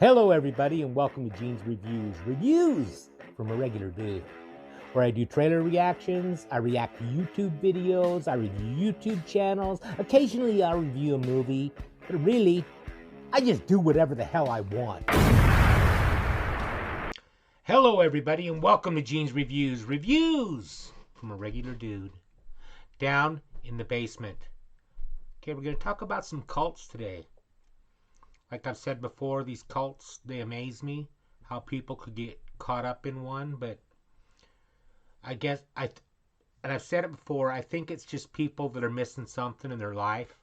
Hello everybody and welcome to Gene's Reviews from a regular dude, where I do trailer reactions, I react to YouTube videos, I review YouTube channels, occasionally I'll review a movie, but really, I just do whatever the hell I want. Hello everybody and welcome to Gene's Reviews from a regular dude, down in the basement. Okay, we're going to talk about some cults today. Like I've said before, these cults, they amaze me. How people could get caught up in one. But I guess, and I've said it before, I think it's just people that are missing something in their life.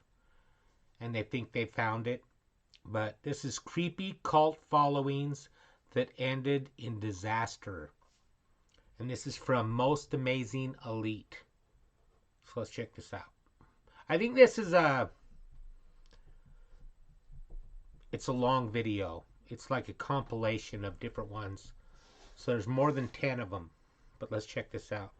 And they think they found it. But this is creepy cult followings that ended in disaster. And this is from Most Amazing Elite. So let's check this out. I think this is it's a long video. It's like a compilation of different ones. So there's more than 10 of them. But let's check this out.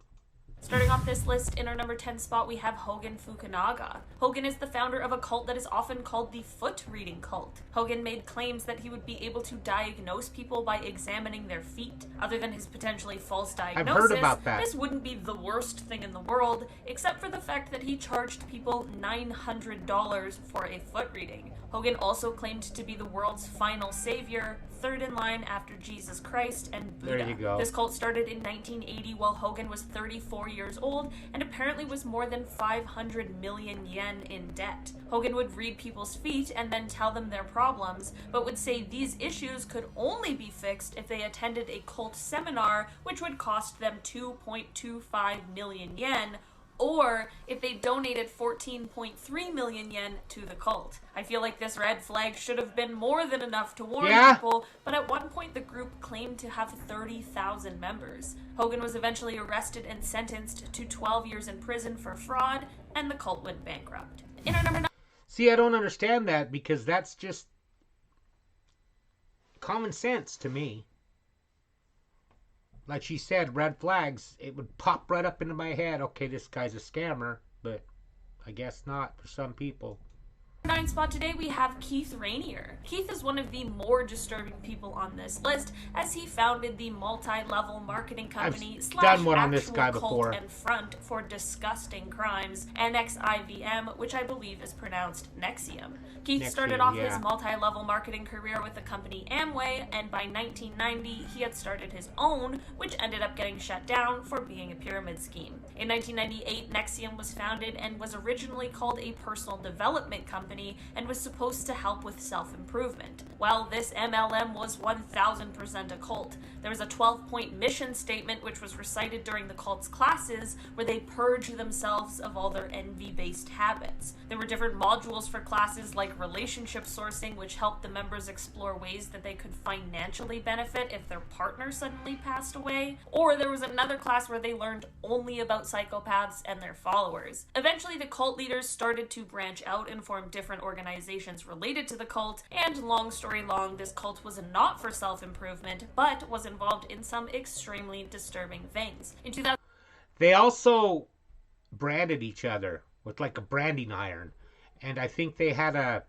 Starting off this list, in our number 10 spot, we have HOGEN FUKUNAGA. HOGEN is the founder of a cult that is often called the foot reading cult. HOGEN made claims that he would be able to diagnose people by examining their feet. Other than his potentially false diagnosis, I've heard about that. This wouldn't be the worst thing in the world, except for the fact that he charged people $900 for a foot reading. HOGEN also claimed to be the world's final savior, third in line after Jesus Christ and Buddha. There you go. This cult started in 1980 while HOGEN was 34 years old and apparently was more than 500 million yen in debt. HOGEN would read people's feet and then tell them their problems, but would say these issues could only be fixed if they attended a cult seminar, which would cost them 2.25 million yen, or if they donated 14.3 million yen to the cult. I feel like this red flag should have been more than enough to warn people, but at one point the group claimed to have 30,000 members. HOGEN was eventually arrested and sentenced to 12 years in prison for fraud, and the cult went bankrupt. In our number 9... See, I don't understand that because that's just common sense to me. Like she said, red flags, it would pop right up into my head. Okay, this guy's a scammer, but I guess not for some people. 9 spot today, we have Keith Rainier. Keith is one of the more disturbing people on this list, as he founded the multi-level marketing company I've done one on this guy cult before. And front for disgusting crimes, NXIVM, which I believe is pronounced Nexium. Keith started off his multi-level marketing career with the company Amway, and by 1990 he had started his own, which ended up getting shut down for being a pyramid scheme. In 1998, Nexium was founded and was originally called a personal development company and was supposed to help with self-improvement. While this MLM was 1000% a cult, there was a 12-point mission statement which was recited during the cult's classes where they purge themselves of all their envy-based habits. There were different modules for classes like relationship sourcing, which helped the members explore ways that they could financially benefit if their partner suddenly passed away, or there was another class where they learned only about psychopaths and their followers. Eventually, the cult leaders started to branch out and form different organizations related to the cult, and long story long, this cult was not for self-improvement, but was involved in some extremely disturbing things. In 2000, they also branded each other with like a branding iron, and I think they had a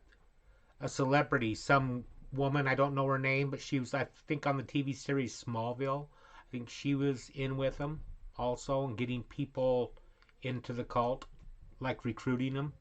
celebrity, some woman, I don't know her name, but she was, I think, on the TV series Smallville. I think she was in with them also and getting people into the cult, like recruiting them.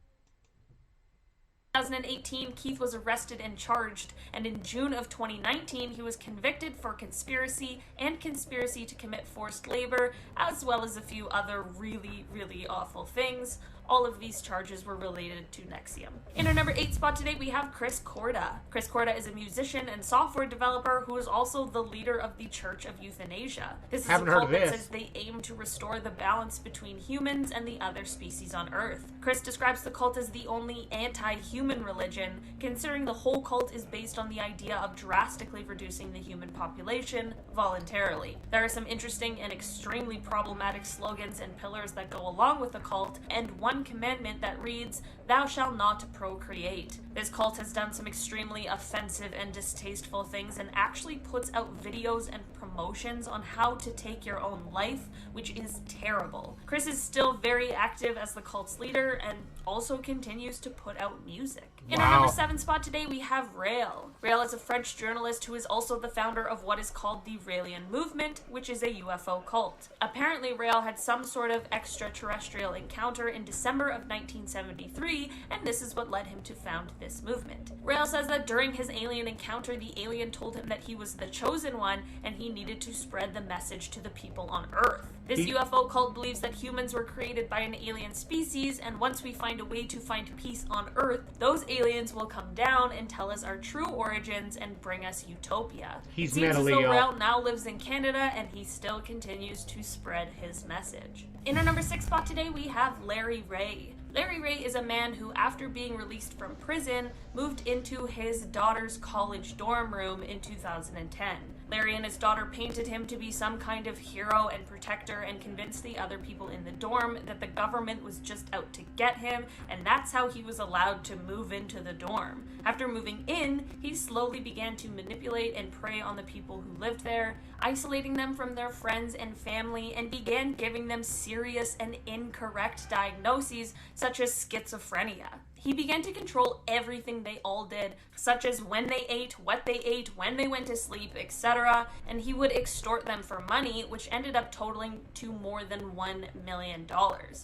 2018, Keith was arrested and charged, and in June of 2019, he was convicted for conspiracy and conspiracy to commit forced labor, as well as a few other really, really awful things. All of these charges were related to Nexium. In our number 8 spot today, we have KORDA. KORDA is a musician and software developer who is also the leader of the Church of Euthanasia. This is a cult that says they aim to restore the balance between humans and the other species on Earth. Chris describes the cult as the only anti-human religion, considering the whole cult is based on the idea of drastically reducing the human population voluntarily. There are some interesting and extremely problematic slogans and pillars that go along with the cult, and one commandment that reads, "Thou shalt not procreate." This cult has done some extremely offensive and distasteful things and actually puts out videos and promotions on how to take your own life, which is terrible. Chris is still very active as the cult's leader and also continues to put out music. In our number 7 spot today, we have Rael. Rael is a French journalist who is also the founder of what is called the Raelian movement, which is a UFO cult. Apparently, Rael had some sort of extraterrestrial encounter in December of 1973, and this is what led him to found this movement. Rael says that during his alien encounter, the alien told him that he was the chosen one, and he needed to spread the message to the people on Earth. This UFO cult believes that humans were created by an alien species, and once we find a way to find peace on Earth, those aliens will come down and tell us our true origins and bring us utopia. He's it seems mentally as though ill. Rael now lives in Canada, and he still continues to spread his message. In our number 6 spot today, we have Larry Ray. Larry Ray is a man who, after being released from prison, moved into his daughter's college dorm room in 2010. Larry and his daughter painted him to be some kind of hero and protector and convinced the other people in the dorm that the government was just out to get him, and that's how he was allowed to move into the dorm. After moving in, he slowly began to manipulate and prey on the people who lived there, isolating them from their friends and family, and began giving them serious and incorrect diagnoses such as schizophrenia. He began to control everything they all did, such as when they ate, what they ate, when they went to sleep, etc., and he would extort them for money, which ended up totaling to more than $1 million.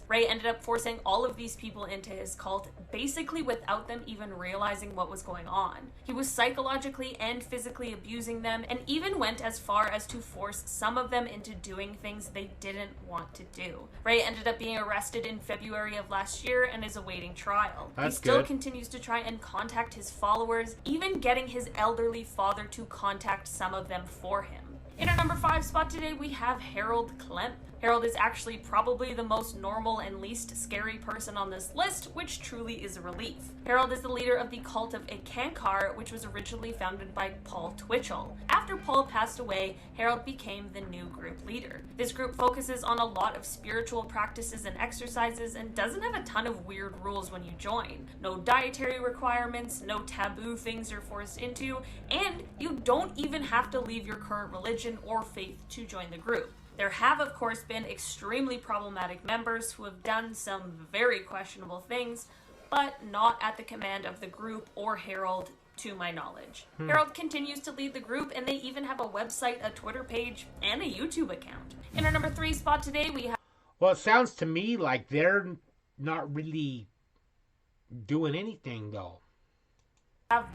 Ray ended up forcing all of these people into his cult, basically without them even realizing what was going on. He was psychologically and physically abusing them, and even went as far as to force some of them into doing things they didn't want to do. Ray ended up being arrested in February of last year and is awaiting trial. He still continues to try and contact his followers, even getting his elderly father to contact some of them for him. In our number 5 spot today, we have Harold KLEMP. Harold is actually probably the most normal and least scary person on this list, which truly is a relief. Harold is the leader of the cult of Akankar, which was originally founded by Paul Twitchell. After Paul passed away, Harold became the new group leader. This group focuses on a lot of spiritual practices and exercises and doesn't have a ton of weird rules when you join. No dietary requirements, no taboo things you're forced into, and you don't even have to leave your current religion or faith to join the group. There have, of course, been extremely problematic members who have done some very questionable things, but not at the command of the group or Harold, to my knowledge. Harold continues to lead the group, and they even have a website, a Twitter page, and a YouTube account. In our number 3 spot today, we have... Well, it sounds to me like they're not really doing anything, though.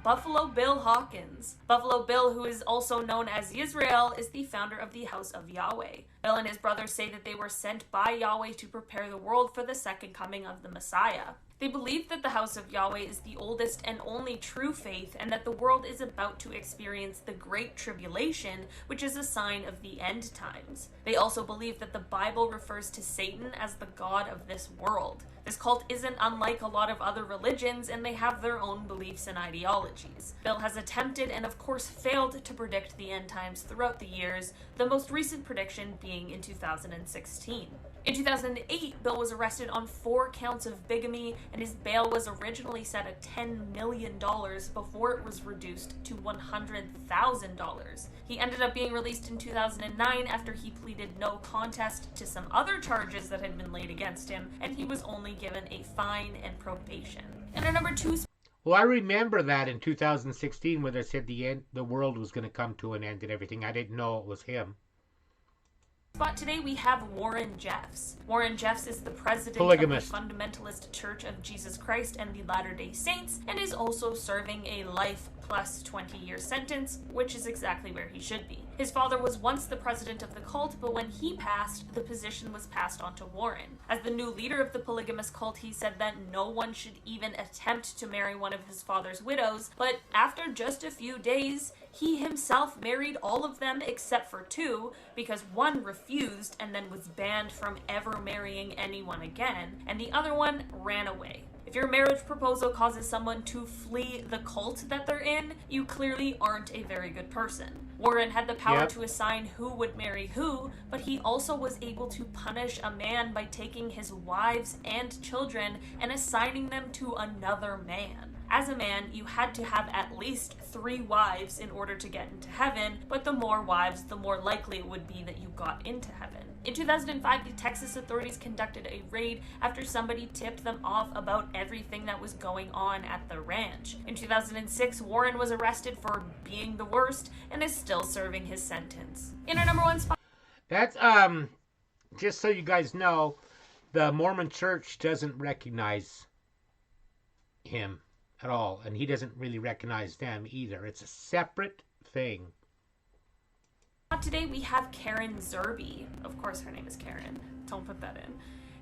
Buffalo Bill Hawkins. Buffalo Bill, who is also known as Yisrael, is the founder of the House of Yahweh. Bill and his brothers say that they were sent by Yahweh to prepare the world for the second coming of the Messiah. They believe that the House of Yahweh is the oldest and only true faith, and that the world is about to experience the Great Tribulation, which is a sign of the end times. They also believe that the Bible refers to Satan as the god of this world. This cult isn't unlike a lot of other religions, and they have their own beliefs and ideologies. Bill has attempted and of course failed to predict the end times throughout the years, the most recent prediction being in 2016. In 2008, Bill was arrested on 4 counts of bigamy, and his bail was originally set at $10 million before it was reduced to $100,000. He ended up being released in 2009 after he pleaded no contest to some other charges that had been laid against him, and he was only given a fine and probation. And our number 2 Well, I remember that in 2016 when they said the world was going to come to an end and everything. I didn't know it was him. But today we have Warren Jeffs. Warren Jeffs is the president Polygamist. of the Fundamentalist Church of Jesus Christ and the Latter-day Saints, and is also serving a life plus 20-year sentence, which is exactly where he should be. His father was once the president of the cult, but when he passed, the position was passed on to Warren. As the new leader of the polygamous cult, he said that no one should even attempt to marry one of his father's widows, but after just a few days, he himself married all of them except for 2, because one refused and then was banned from ever marrying anyone again, and the other one ran away. If your marriage proposal causes someone to flee the cult that they're in, you clearly aren't a very good person. Warren had the power to assign who would marry who, but he also was able to punish a man by taking his wives and children and assigning them to another man. As a man, you had to have at least 3 wives in order to get into heaven, but the more wives, the more likely it would be that you got into heaven. In 2005, the Texas authorities conducted a raid after somebody tipped them off about everything that was going on at the ranch. In 2006, Warren was arrested for being the worst and is still serving his sentence. In our number 1 spot... That's, just so you guys know, the Mormon Church doesn't recognize him at all, and he doesn't really recognize them either. It's a separate thing. Today we have Karen ZERBY. Of course her name is Karen. Don't put that in.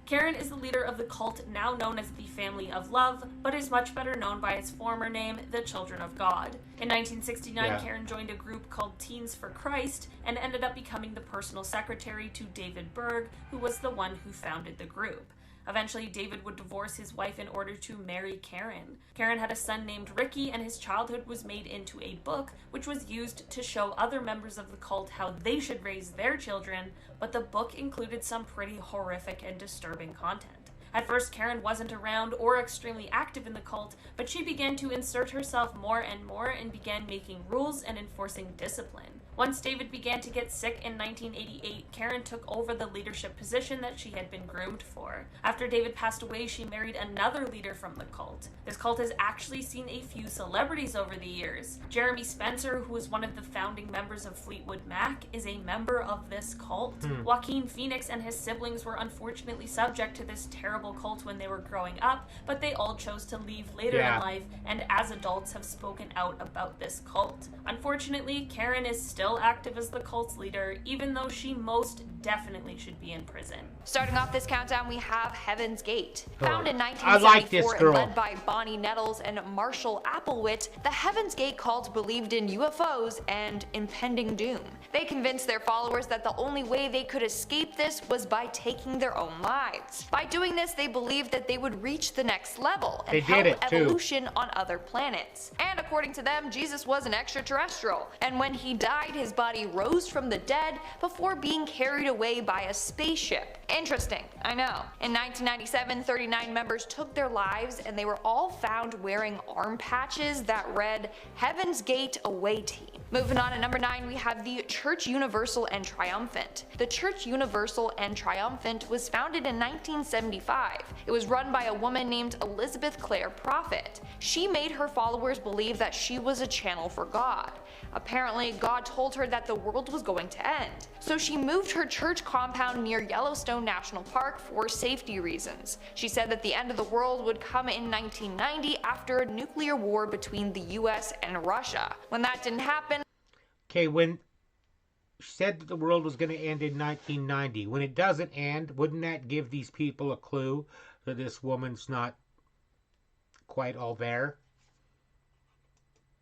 Karen is the leader of the cult now known as the Family of Love, but is much better known by its former name, the Children of God. In 1969, Karen joined a group called Teens for Christ and ended up becoming the personal secretary to David Berg, who was the one who founded the group. Eventually, David would divorce his wife in order to marry Karen. Karen had a son named Ricky, and his childhood was made into a book, which was used to show other members of the cult how they should raise their children, but the book included some pretty horrific and disturbing content. At first, Karen wasn't around or extremely active in the cult, but she began to insert herself more and more and began making rules and enforcing discipline. Once David began to get sick in 1988, Karen took over the leadership position that she had been groomed for. After David passed away, she married another leader from the cult. This cult has actually seen a few celebrities over the years. Jeremy Spencer, who was one of the founding members of Fleetwood Mac, is a member of this cult. Joaquin Phoenix and his siblings were unfortunately subject to this terrible cult when they were growing up, but they all chose to leave later in life, and as adults have spoken out about this cult. Unfortunately, Karen is still active as the cult's leader, even though she most definitely should be in prison. Starting off this countdown, we have Heaven's Gate. Found in 1974 and led by Bonnie Nettles and Marshall Applewhite, the Heaven's Gate cult believed in UFOs and impending doom. They convinced their followers that the only way they could escape this was by taking their own lives. By doing this, they believed that they would reach the next level and help evolution on other planets. And according to them, Jesus was an extraterrestrial, and when he died, his body rose from the dead before being carried away by a spaceship. Interesting, I know. In 1997, 39 members took their lives, and they were all found wearing arm patches that read, "Heaven's Gate Away Team." Moving on, at number 9, we have the Church Universal and Triumphant. The Church Universal and Triumphant was founded in 1975. It was run by a woman named Elizabeth Clare Prophet. She made her followers believe that she was a channel for God. Apparently, God told her that the world was going to end, so she moved her church compound near Yellowstone National Park for safety reasons. She said that the end of the world would come in 1990 after a nuclear war between the US and Russia. When that didn't happen... Okay, when she said that the world was going to end in 1990, when it doesn't end, wouldn't that give these people a clue that this woman's not quite all there?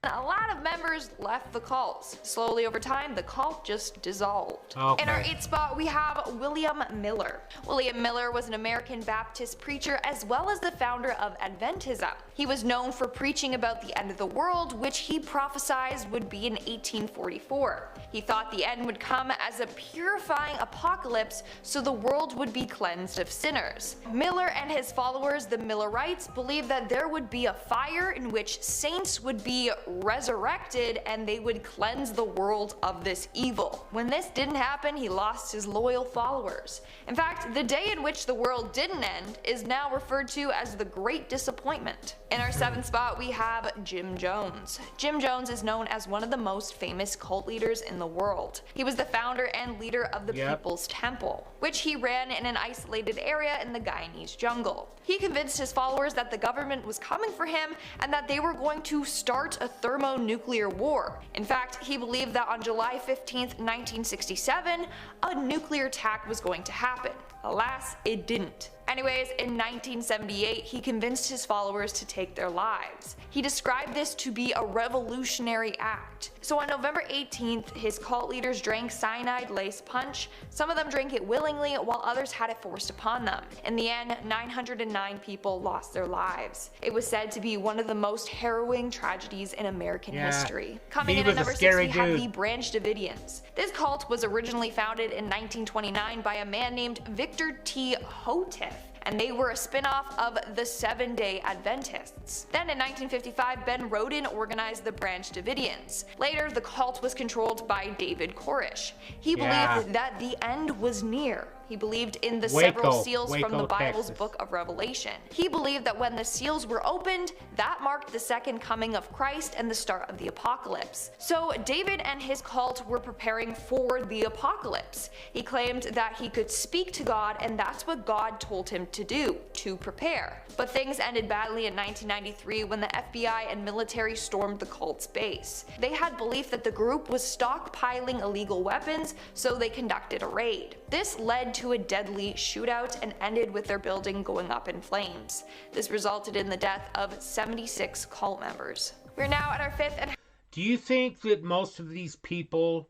A lot of members left the cult. Slowly over time, the cult just dissolved. Okay. In our 8th spot, we have William Miller. William Miller was an American Baptist preacher as well as the founder of Adventism. He was known for preaching about the end of the world, which he prophesied would be in 1844. He thought the end would come as a purifying apocalypse so the world would be cleansed of sinners. Miller and his followers, the Millerites, believed that there would be a fire in which saints would be resurrected and they would cleanse the world of this evil. When this didn't happen, he lost his loyal followers. In fact, the day in which the world didn't end is now referred to as the Great Disappointment. In our 7th spot, we have Jim Jones. Jim Jones is known as one of the most famous cult leaders in the world. He was the founder and leader of the People's Temple, which he ran in an isolated area in the Guyanese jungle. He convinced his followers that the government was coming for him and that they were going to start a thermonuclear war. In fact, he believed that on July 15th, 1967, a nuclear attack was going to happen. Alas, it didn't. Anyways, in 1978, he convinced his followers to take their lives. He described this to be a revolutionary act. So on November 18th, his cult leaders drank cyanide-laced punch. Some of them drank it willingly, while others had it forced upon them. In the end, 909 people lost their lives. It was said to be one of the most harrowing tragedies in American history. Coming in at number 6, we have the Branch Davidians. This cult was originally founded in 1929 by a man named Victor T. Houteff, and they were a spin-off of the Seventh-day Adventists. Then in 1955, Ben Roden organized the branch Davidians. Later, the cult was controlled by David Koresh. He believed that the end was near. He believed in the several seals from the Bible's book of Revelation. He believed that when the seals were opened, that marked the second coming of Christ and the start of the apocalypse. So David and his cult were preparing for the apocalypse. He claimed that he could speak to God, and that's what God told him to do, to prepare. But things ended badly in 1993 when the FBI and military stormed the cult's base. They had belief that the group was stockpiling illegal weapons, so they conducted a raid. This led to a deadly shootout and ended with their building going up in flames. This resulted in the death of 76 cult members. We're now at our fifth and... Do you think that most of these people,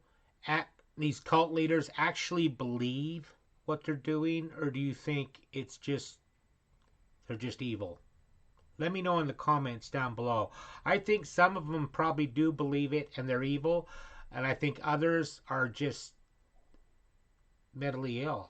these cult leaders, actually believe what they're doing, or do you think it's just they're just evil? Let me know in the comments down below. I think some of them probably do believe it and they're evil, and I think others are just mentally ill.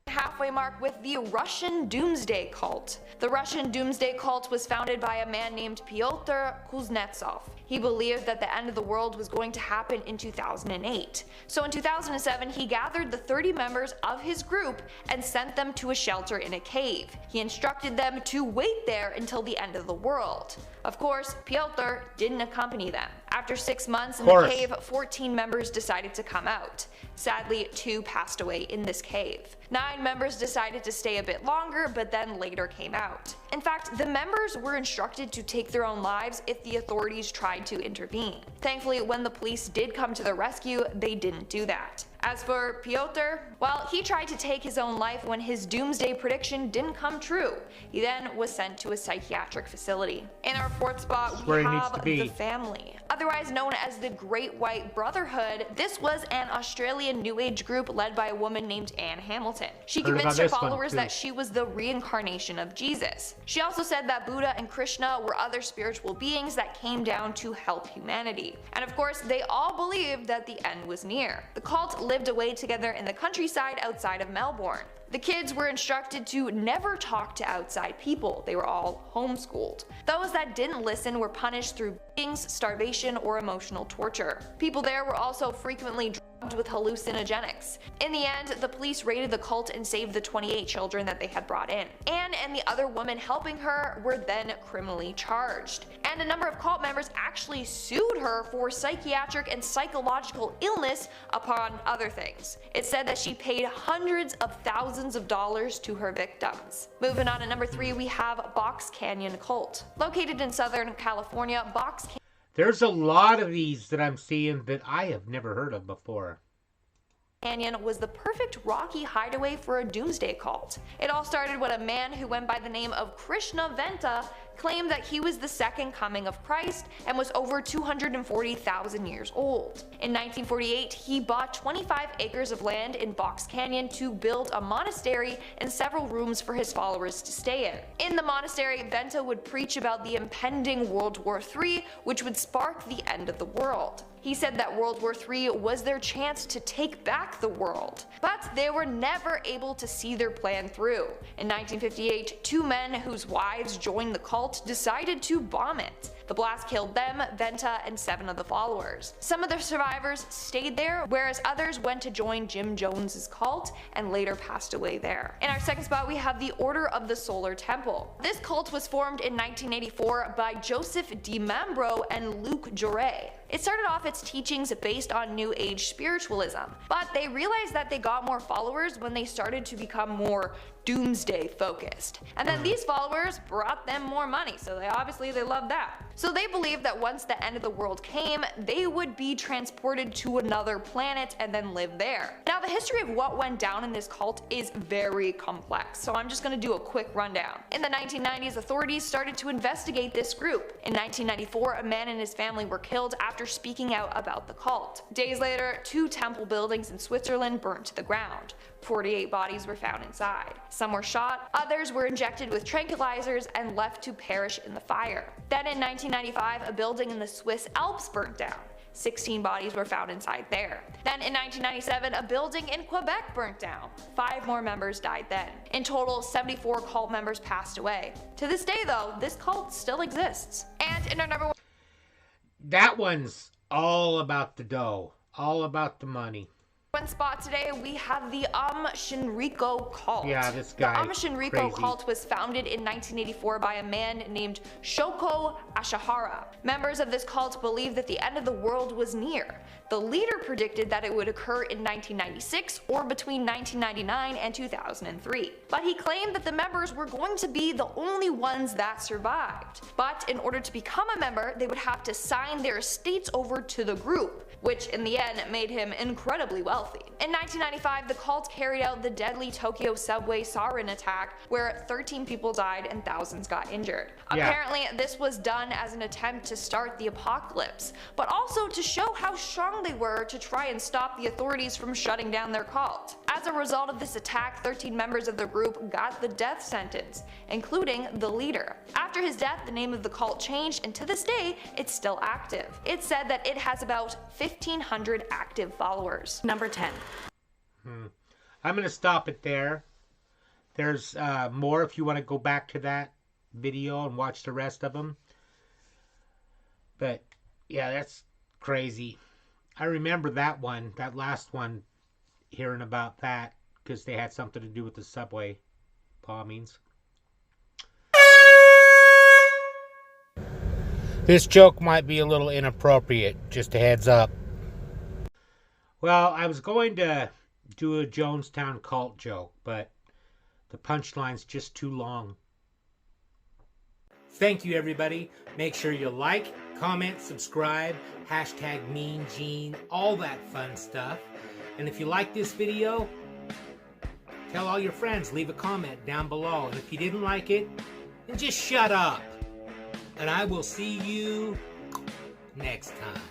Halfway mark with the Russian Doomsday Cult. The Russian Doomsday Cult was founded by a man named Pyotr Kuznetsov. He believed that the end of the world was going to happen in 2008. So in 2007, he gathered the 30 members of his group and sent them to a shelter in a cave. He instructed them to wait there until the end of the world. Of course, Pyotr didn't accompany them. After 6 months in the cave, 14 members decided to come out. Sadly, 2 passed away in this cave. 9 members decided to stay a bit longer, but then later came out. In fact, the members were instructed to take their own lives if the authorities tried to intervene. Thankfully, when the police did come to their rescue, they didn't do that. As for Pyotr, well, he tried to take his own life when his doomsday prediction didn't come true. He then was sent to a psychiatric facility. In our 4th spot, we have the Family. Otherwise known as the Great White Brotherhood, this was an Australian New Age group led by a woman named Anne Hamilton. She convinced her followers that she was the reincarnation of Jesus. She also said that Buddha and Krishna were other spiritual beings that came down to help humanity. And of course, they all believed that the end was near. The cult lived away together in the countryside outside of Melbourne. The kids were instructed to never talk to outside people. They were all homeschooled. Those that didn't listen were punished through beatings, starvation, or emotional torture. People there were also frequently drugged with hallucinogenics. In the end, the police raided the cult and saved the 28 children that they had brought in. Anne and the other woman helping her were then criminally charged. And a number of cult members actually sued her for psychiatric and psychological illness, upon other things. It said that she paid hundreds of thousands of dollars to her victims. Moving on to number 3, we have Box Canyon Cult. Located in Southern California, There's a lot of these that I'm seeing that I have never heard of before. Canyon was the perfect rocky hideaway for a doomsday cult. It all started when a man who went by the name of Krishna Venta claimed that he was the second coming of Christ and was over 240,000 years old. In 1948, he bought 25 acres of land in Box Canyon to build a monastery and several rooms for his followers to stay in. In the monastery, Venta would preach about the impending World War III, which would spark the end of the world. He said that World War III was their chance to take back the world. But they were never able to see their plan through. In 1958, 2 men whose wives joined the cult decided to bomb it. The blast killed them, Venta, and 7 of the followers. Some of the survivors stayed there, whereas others went to join Jim Jones's cult and later passed away there. In our 2nd spot, we have the Order of the Solar Temple. This cult was formed in 1984 by Joseph DiMambro and Luc Jouret. It started off its teachings based on New Age spiritualism, but they realized that they got more followers when they started to become more doomsday focused. And then these followers brought them more money, so they loved that. So they believed that once the end of the world came, they would be transported to another planet and then live there. Now, the history of what went down in this cult is very complex, so I'm just gonna do a quick rundown. In the 1990s, authorities started to investigate this group. In 1994, a man and his family were killed after speaking out about the cult. Days later, 2 temple buildings in Switzerland burned to the ground. 48 bodies were found inside. Some were shot, others were injected with tranquilizers and left to perish in the fire. Then in 1995, a building in the Swiss Alps burnt down. 16 bodies were found inside there. Then in 1997, a building in Quebec burnt down. 5 more members died then. In total, 74 cult members passed away. To this day though, this cult still exists. And in our number one... That one's all about the dough. All about the money. One spot today, we have the Shinrikyo cult. Yeah, this guy. The Shinrikyo cult was founded in 1984 by a man named Shoko Ashihara. Members of this cult believed that the end of the world was near. The leader predicted that it would occur in 1996 or between 1999 and 2003. But he claimed that the members were going to be the only ones that survived. But in order to become a member, they would have to sign their estates over to the group, which in the end made him incredibly wealthy. In 1995, the cult carried out the deadly Tokyo subway sarin attack, where 13 people died and thousands got injured. Yeah. Apparently, this was done as an attempt to start the apocalypse, but also to show how strong they were to try and stop the authorities from shutting down their cult. As a result of this attack, 13 members of the group got the death sentence, including the leader. After his death, the name of the cult changed, and to this day, it's still active. It's said that it has about 1,500 active followers. Number 10. I'm going to stop it there. There's more if you want to go back to that video and watch the rest of them. But yeah, that's crazy. I remember that one, that last one, hearing about that because they had something to do with the subway bombings. This joke might be a little inappropriate, just a heads up. Well, I was going to do a Jonestown cult joke, but the punchline's just too long. Thank you, everybody. Make sure you like, comment, subscribe, hashtag Mean Gene, all that fun stuff. And if you like this video, tell all your friends, leave a comment down below. And if you didn't like it, then just shut up. And I will see you next time.